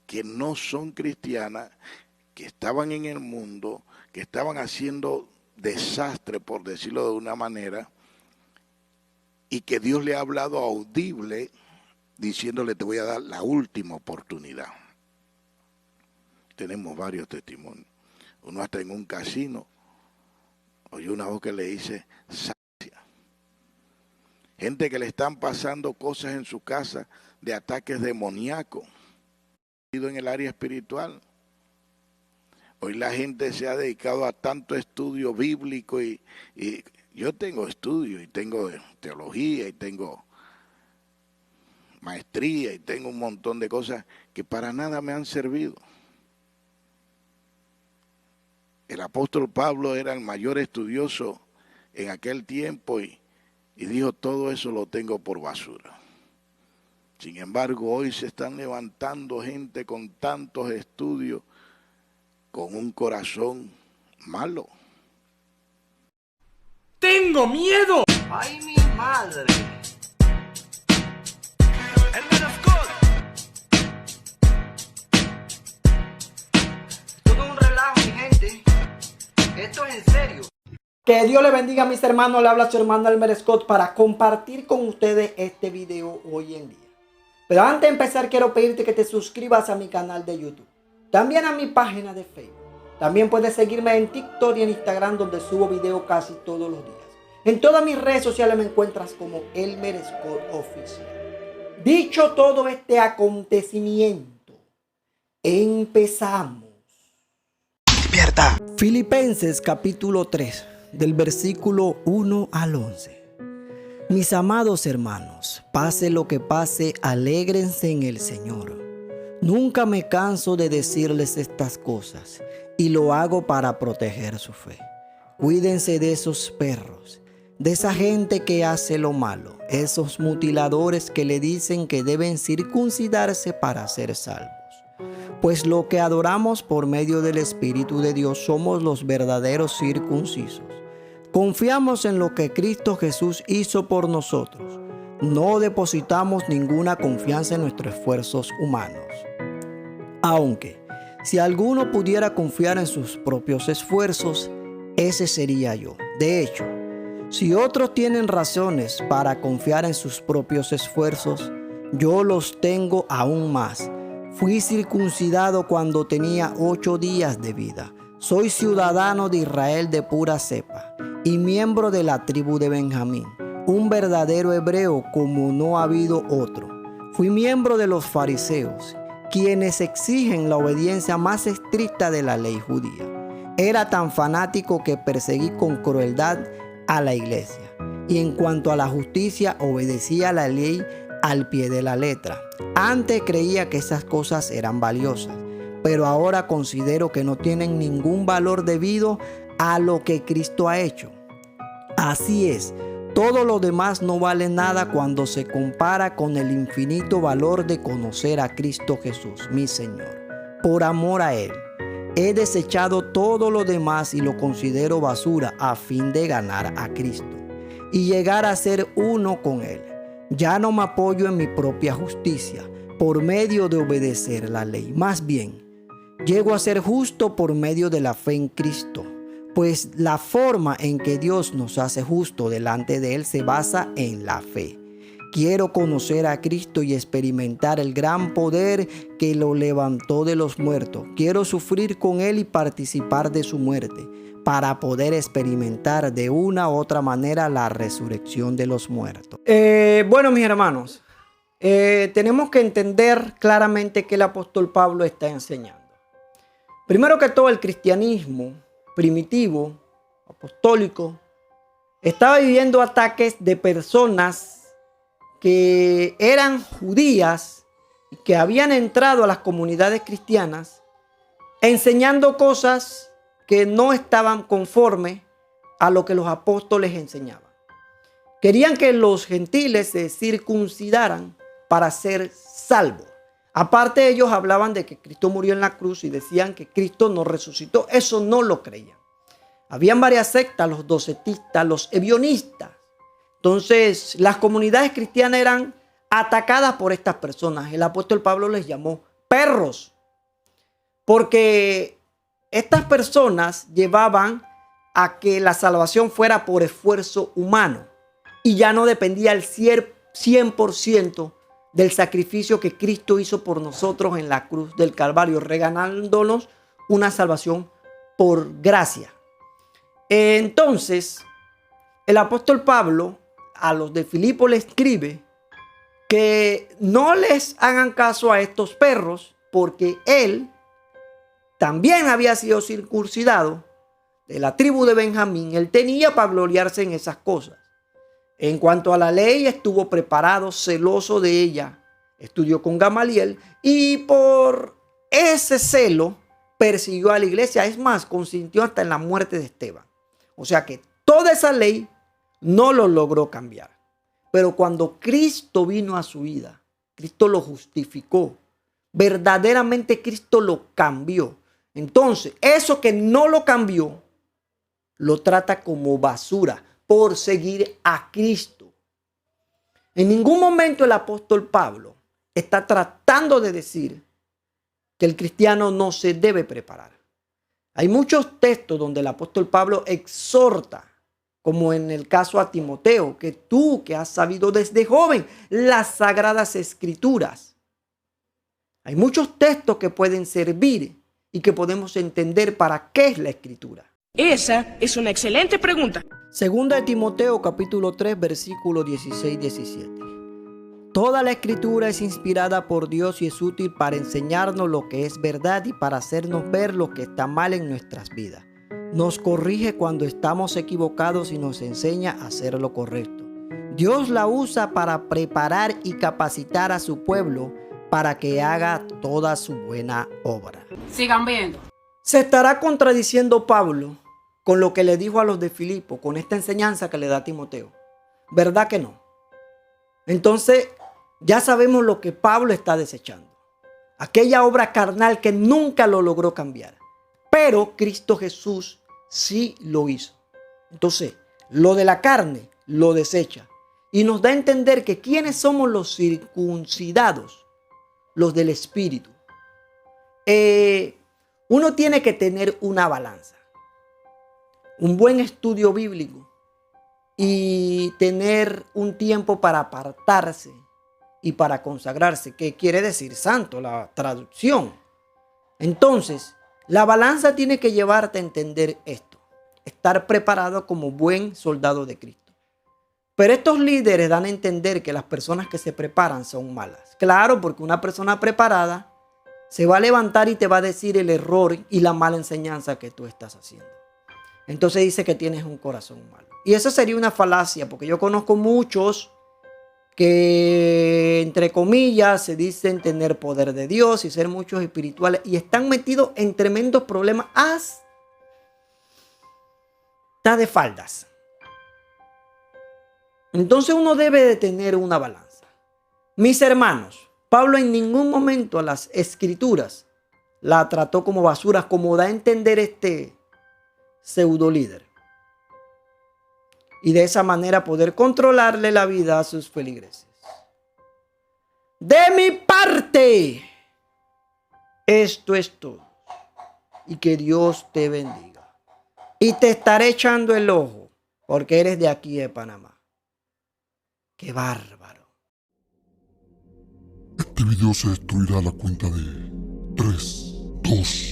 que no son cristianas, que estaban en el mundo, que estaban haciendo desastre, por decirlo de una manera, y que Dios le ha hablado audible, diciéndole: te voy a dar la última oportunidad. Tenemos varios testimonios. Uno hasta en un casino oyó una voz que le dice: sacia. Gente que le están pasando cosas en su casa de ataques demoníacos en el área espiritual. Hoy la gente se ha dedicado a tanto estudio bíblico y yo tengo estudio y tengo teología y tengo maestría y tengo un montón de cosas que para nada me han servido. El apóstol Pablo era el mayor estudioso en aquel tiempo y dijo: todo eso lo tengo por basura. Sin embargo, hoy se están levantando gente con tantos estudios, con un corazón malo. ¡Tengo miedo! ¡Ay, mi madre! ¡El Menoscot! Todo un relajo, mi gente. Esto es en serio. Que Dios le bendiga, mis hermanos. Le habla su hermano Elmer Scott para compartir con ustedes este video hoy en día. Pero antes de empezar, quiero pedirte que te suscribas a mi canal de YouTube. También a mi página de Facebook. También puedes seguirme en TikTok y en Instagram, donde subo videos casi todos los días. En todas mis redes sociales me encuentras como Elmer Scott Oficial. Dicho todo este acontecimiento, empezamos. ¡Despierta! Filipenses capítulo 3, del versículo 1 al 11. Mis amados hermanos, pase lo que pase, alégrense en el Señor. Nunca me canso de decirles estas cosas, y lo hago para proteger su fe. Cuídense de esos perros, de esa gente que hace lo malo, esos mutiladores que le dicen que deben circuncidarse para ser salvos. Pues lo que adoramos por medio del Espíritu de Dios somos los verdaderos circuncisos. Confiamos en lo que Cristo Jesús hizo por nosotros. No depositamos ninguna confianza en nuestros esfuerzos humanos. Aunque, si alguno pudiera confiar en sus propios esfuerzos, ese sería yo. De hecho, si otros tienen razones para confiar en sus propios esfuerzos, yo los tengo aún más. Fui circuncidado cuando tenía 8 días de vida. Soy ciudadano de Israel de pura cepa y miembro de la tribu de Benjamín, un verdadero hebreo como no ha habido otro. Fui miembro de los fariseos, quienes exigen la obediencia más estricta de la ley judía. Era tan fanático que perseguí con crueldad a la iglesia, y en cuanto a la justicia, obedecía la ley al pie de la letra. Antes creía que esas cosas eran valiosas, pero ahora considero que no tienen ningún valor debido a lo que Cristo ha hecho. Así es, todo lo demás no vale nada cuando se compara con el infinito valor de conocer a Cristo Jesús, mi Señor. Por amor a Él, he desechado todo lo demás y lo considero basura a fin de ganar a Cristo y llegar a ser uno con Él. Ya no me apoyo en mi propia justicia por medio de obedecer la ley. Más bien, llego a ser justo por medio de la fe en Cristo, pues la forma en que Dios nos hace justo delante de Él se basa en la fe. Quiero conocer a Cristo y experimentar el gran poder que lo levantó de los muertos. Quiero sufrir con Él y participar de su muerte, para poder experimentar de una u otra manera la resurrección de los muertos. Bueno, mis hermanos, tenemos que entender claramente que el apóstol Pablo está enseñando. Primero que todo, el cristianismo primitivo, apostólico, estaba viviendo ataques de personas que eran judías y que habían entrado a las comunidades cristianas enseñando cosas que no estaban conformes a lo que los apóstoles enseñaban. Querían que los gentiles se circuncidaran para ser salvos. Aparte, ellos hablaban de que Cristo murió en la cruz y decían que Cristo no resucitó. Eso no lo creían. Habían varias sectas, los docetistas, los ebionistas. Entonces, las comunidades cristianas eran atacadas por estas personas. El apóstol Pablo les llamó perros Porque estas personas llevaban a que la salvación fuera por esfuerzo humano y ya no dependía al 100% del sacrificio que Cristo hizo por nosotros en la cruz del Calvario, regalándonos una salvación por gracia. Entonces, el apóstol Pablo a los de Filipo le escribe que no les hagan caso a estos perros, porque él también había sido circuncidado de la tribu de Benjamín. Él tenía para gloriarse en esas cosas. En cuanto a la ley, estuvo preparado, celoso de ella. Estudió con Gamaliel y por ese celo persiguió a la iglesia. Es más, consintió hasta en la muerte de Esteban. O sea que toda esa ley no lo logró cambiar. Pero cuando Cristo vino a su vida, Cristo lo justificó. Verdaderamente Cristo lo cambió. Entonces, eso que no lo cambió, lo trata como basura por seguir a Cristo. En ningún momento el apóstol Pablo está tratando de decir que el cristiano no se debe preparar. Hay muchos textos donde el apóstol Pablo exhorta, como en el caso a Timoteo, que tú que has sabido desde joven las sagradas escrituras. Hay muchos textos que pueden servir y que podemos entender para qué es la escritura. Esa es una excelente pregunta. Segunda de Timoteo capítulo 3 versículo 16-17. Toda la escritura es inspirada por Dios y es útil para enseñarnos lo que es verdad y para hacernos ver lo que está mal en nuestras vidas. Nos corrige cuando estamos equivocados y nos enseña a hacer lo correcto. Dios la usa para preparar y capacitar a su pueblo para que haga toda su buena obra. Sigan viendo. Se estará contradiciendo Pablo con lo que le dijo a los de Filipo, con esta enseñanza que le da a Timoteo. ¿Verdad que no? Entonces, ya sabemos lo que Pablo está desechando. Aquella obra carnal que nunca lo logró cambiar. Pero Cristo Jesús sí lo hizo. Entonces, lo de la carne lo desecha. Y nos da a entender que ¿quiénes somos los circuncidados? Los del Espíritu. Uno tiene que tener una balanza. Un buen estudio bíblico. Y tener un tiempo para apartarse y para consagrarse. ¿Qué quiere decir santo? La traducción. Entonces, la balanza tiene que llevarte a entender esto. Estar preparado como buen soldado de Cristo. Pero estos líderes dan a entender que las personas que se preparan son malas. Claro, porque una persona preparada se va a levantar y te va a decir el error y la mala enseñanza que tú estás haciendo. Entonces dice que tienes un corazón malo. Y eso sería una falacia, porque yo conozco muchos que, entre comillas, se dicen tener poder de Dios y ser muchos espirituales y están metidos en tremendos problemas hasta de faldas. Entonces uno debe de tener una balanza. Mis hermanos, Pablo en ningún momento a las escrituras la trató como basura, como da a entender este pseudo líder. Y de esa manera poder controlarle la vida a sus feligreses. De mi parte, esto es todo. Y que Dios te bendiga. Y te estaré echando el ojo, porque eres de aquí de Panamá. ¡Qué bárbaro! Este video se destruirá a la cuenta de 3, 2,